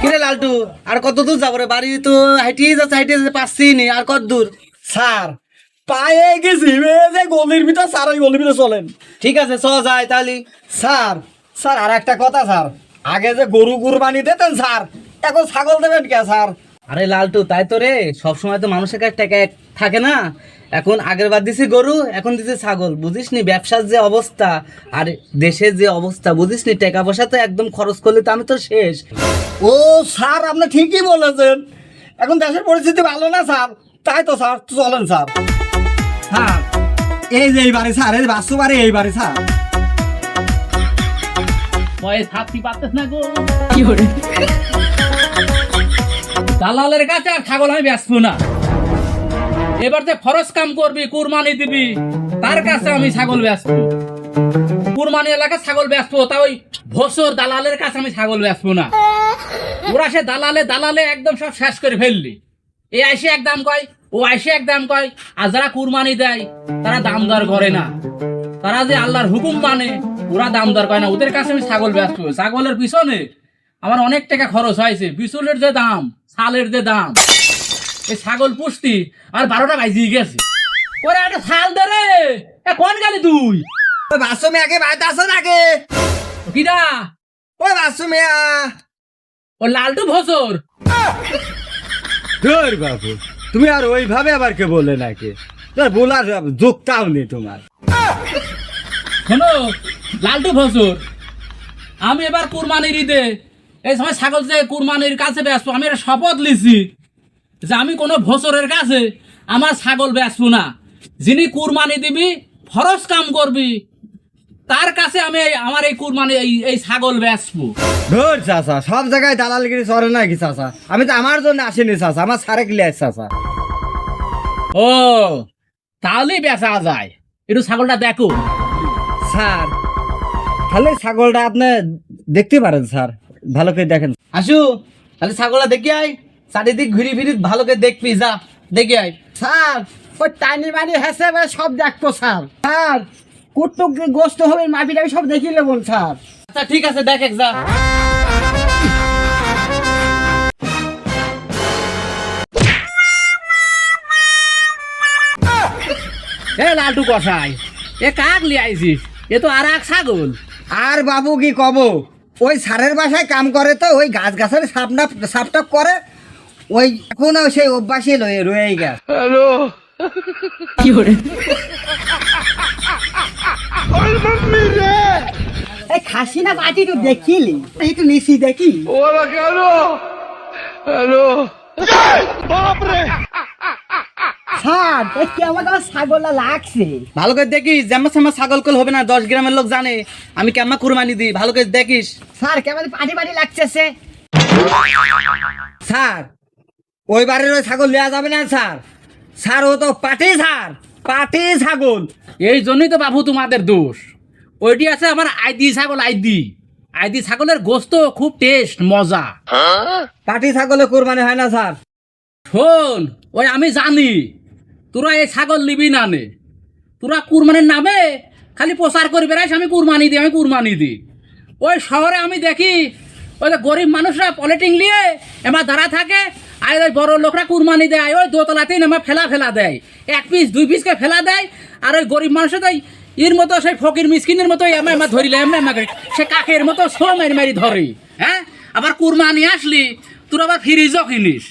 কিরে লালটু, আর কত দূর যাবো রে? বাড়ি তো হাইটিয়ে যাচ্ছে, হাইটিয়ে পাচ্ছি নি, আর কত দূর? স্যার পায়ে গেছি, যে গলির ভিতর স্যার, ওই গলির ভিতর চলেন। ঠিক আছে, চ যায় তাহলে। স্যার স্যার আর একটা কথা স্যার, আগে যে গরু কুরবানি দিতেন স্যার, এখন ছাগল দেবেন কে স্যার? আরে লালটু, তাই তো রে, সবসময় তো মানুষের কাছে টাকা থাকে না। এখন আগের বার দিছি গরু, এখন দিছি ছাগল। বুঝিস নি ব্যবসার যে অবস্থা আর দেশের যে অবস্থা, বুঝিস নি? টাকা পয়সা তো একদম খরচ করলে তো আমি তো শেষ। ও স্যার আপনি ঠিকই বলেছেন, এখন দেশের পরিস্থিতি ভালো না স্যার, তাই তো স্যার চলেন স্যার। হ্যাঁ এই যে এই বাড়ি স্যার, এই বাস্তু বাড়ি এই বাড়ি স্যার। ভয়ে থাকতে পারতেছ না গো। কি করে দালালের কাছে আর ছাগল আমি বেচবো না। এবার যে ফরজ কাম করবি, কুরবানি দিবি, তার কাছে আমি ছাগল বেচবো। কুরবানি এলাকায় ছাগল বেচবো, তা ওই ভোসর দালালের কাছে আমি ছাগল বেচবো না। ওরা সে দালালে দালালে একদম সব শেষ করে ফেললি। এ আইসে এক দাম কয়, ও আইসে এক দাম কয়, আর যারা কুরবানি দেয় তারা দাম দর করে না। তারা যে আল্লাহর হুকুম মানে ওরা দাম দর করে না। ওদের কাছে আমি ছাগল বেচবো। ছাগলের পিছনে আমার অনেক টাকা খরচ হয়েছে, বিচুলের যে দাম, ছালের যে দাম, এই ছাগল পুষতি আর 12টা বাজিয়ে গেছে। ওরে একটা ছাল দে রে, কোন গেলি তুই? ওই বাস্তু মেয়াকে বাড়িতে আসো নাকি? কিরা? ওই বাস্তু মেয়া। ও লালটু ভোসর। ধর বাবু, তুমি আর ওইভাবে আবার কে বলে নাকি? বলার যোগটাও নেই তোমার। শোনো লালটু ভোসর, আমি এবার কুরবানির ঈদে এই সময় ছাগল যে কুরবানির কাছে বেচবো, আমি একটা শপথ লিছি যে আমি কোনো ভোসরের কাছে আমার ছাগল বেচবো না। যিনি কুরবানি দিবি, ফরজ কাম করবি, তার কাছে আমি আমার এই কুরবানি এই ছাগল বেচবো। ধর চাচা, সব জায়গায় দালালগিরি চলে নাকি চাচা? আমি তো আমার জন্য আসিনি চাচা, আমার সারে ক্লিয়ার চাচা। ও তাহলেই বেচা যায়। একটু ছাগলটা দেখো। স্যার তাহলে ছাগলটা আপনি দেখতে পারেন স্যার, ভালো করে দেখেন। আসু, তাহলে ছাগলটা দেখি আয়, চারিদিক ঘুরি ফিরি ভালো করে দেখবি, যা দেখি আয়। স্যার ওই টাইনি বাড়ি হেসে সব দেখবো স্যার। স্যার কুটুক গোস্ত হবে, মাটিটা সব দেখিয়ে নেবো স্যার। আচ্ছা ঠিক আছে, দেখ এক যা। এ লালটু কষাই, এ কাক লিয়ে আইছিস? এ তো আর এক ছাগল। আর বাবু কি কব, ওই স্যারের বাসায় কাম করে তো, ওই গাছ গাছের সাপটাপ করে, ওই এখনো সেই অভ্যাসই রয়ে গেছে। কি করে? এই খাসি না বাটি তো দেখিলি, একটু নিশি দেখি। স্যার কেমন আমার ছাগলটা লাগছে? ভালো করে দেখিস, যেমন সেমন ছাগল কল হবে না। 10 গ্রামের লোক জানে আমি কেমন কুরবানি দিই, ভালো করে দেখিস। স্যার কেমন পাটি পাটি লাগতেছে? স্যার ওই বাড়ির ওই ছাগল নেওয়া যাবে না স্যার। স্যার ও তো পাটি, স্যার পাটি ছাগল। এই জন্যই তো বাবু তোমাদের দোষ। ওইটি আছে আমার আইদি ছাগল, আইদি ছাগলের গোস্ত খুব টেস্ট, মজা। পাটি ছাগলে কোরবানি হয় না স্যার। শোন, ওই আমি জানি তোরা এই ছাগল নিবি না নে। তোরা কুরবানির নামে খালি প্রচার করে বেড়াইস আমি কুরবানি দিই, আমি কুরবানি দিই। ওই শহরে আমি দেখি ওই যে গরিব মানুষরা পলিটিং নিয়ে এবার দাঁড়া থাকে, আর ওই বড় লোকরা কুরবানি দেয়, ওই দোতলাতেই নামা ফেলা দেয়, 1 পিস 2 পিসকে ফেলা দেয়। আর ওই গরিব মানুষের তো এর মতো সেই ফকির মিসকিনের মতো এমা ধরিলে এমনি সে কাকের মতো সো মারি ধরি। হ্যাঁ, আবার কুরবানি আসলি তোর আবার ফ্রিজও কিনিস,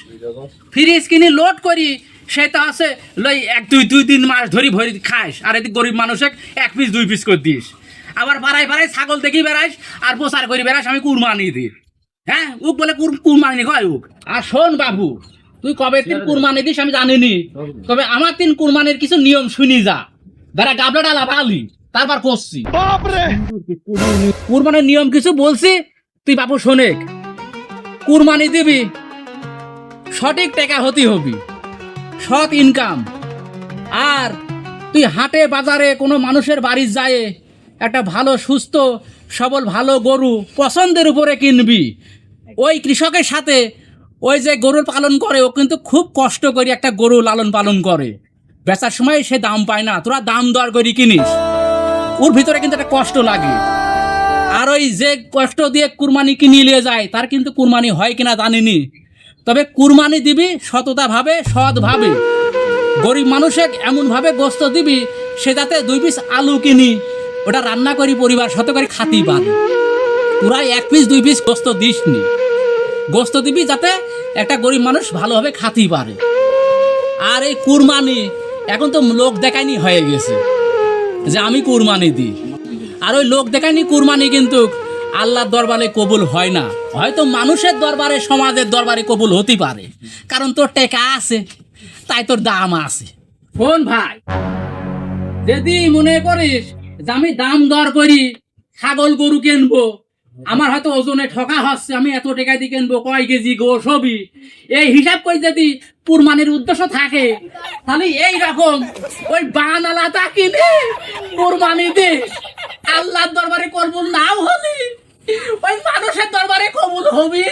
ফ্রিজ কিনি লোড করি, সেটা আছে লই 1-2 মাস ধরি ভরি খাস। আর এদিকে গরিব মানুষে 1 পিস 2 পিস করে দিস। আবার বাড়াই ছাগল দেখি বেড়াইস আর প্রচার করি বেড়াইস আমি কুরবানি দিই। হ্যাঁ, উক বলে কুরবানি কয় উক। আর শোন বাবু, তুই কবে তিন কুরবানি দিস আমি জানিনি, তবে আমার 3 কুরবানির কিছু নিয়ম শুনি যা। যারা গাবলা ডালা পালি তারপর করছি কুরবানির নিয়ম কিছু বলছি, তুই বাবু শোনেক। কুরবানি দিবি, সঠিক টাকা হতে হবি, সৎ ইনকাম। আর তুই হাটে বাজারে কোনো মানুষের বাড়ি যায় একটা ভালো সুস্থ সবল ভালো গরু পছন্দের উপরে কিনবি। ওই কৃষকের সাথে ওই যে গরু পালন করে, ও কিন্তু খুব কষ্ট করে একটা গরু লালন পালন করে, বেচার সময় সে দাম পায় না, তোরা দাম দর করে কিনিস, ওর ভিতরে কিন্তু একটা কষ্ট লাগে। আর ওই যে কষ্ট দিয়ে কুরবানি কিনে নিয়ে যায় তার কিন্তু কুরবানি হয় কিনা জানিনি। তবে কুরবানি দিবি সততাভাবে, সৎভাবে। গরিব মানুষে এমনভাবে গোস্ত দিবি সে যাতে 2 পিস আলু কিনি ওটা রান্না করি পরিবার শত করে খাতেই পারে। তোরা 1 পিস 2 পিস গোস্ত দিস নি, গোস্ত দিবি যাতে একটা গরিব মানুষ ভালোভাবে খাতেই পারে। আর এই কুরবানি এখন তো লোক দেখায়নি হয়ে গেছে যে আমি কুরবানি দিই। আর ওই লোক দেখায়নি কুরবানি কিন্তু আল্লাহর দরবারে কবুল হয় না। হয়তো মানুষের দরবারে, সমাজের দরবারে কবুল হতে পারে, কারণ তোর টাকা আছে তাই তোর দাম আছে। শোন ভাই, যদি মনে করিস যে আমি দাম দর করি ছাগল গরু কিনবো, আমার হয়তো ওজনে ঠকা হচ্ছে, আমি এত টাকা দিয়ে কিনবো, কয় কেজি গো সবই, এই হিসাব করে যদি কুরবানির উদ্দেশ্য থাকে তাহলে এই রকম ওই বানালাটা কিনে কুরবানি দিস। আল্লাহর দরবারে কবুল নাও হলি, ওই মানুষের দরবারে কবুল হবি।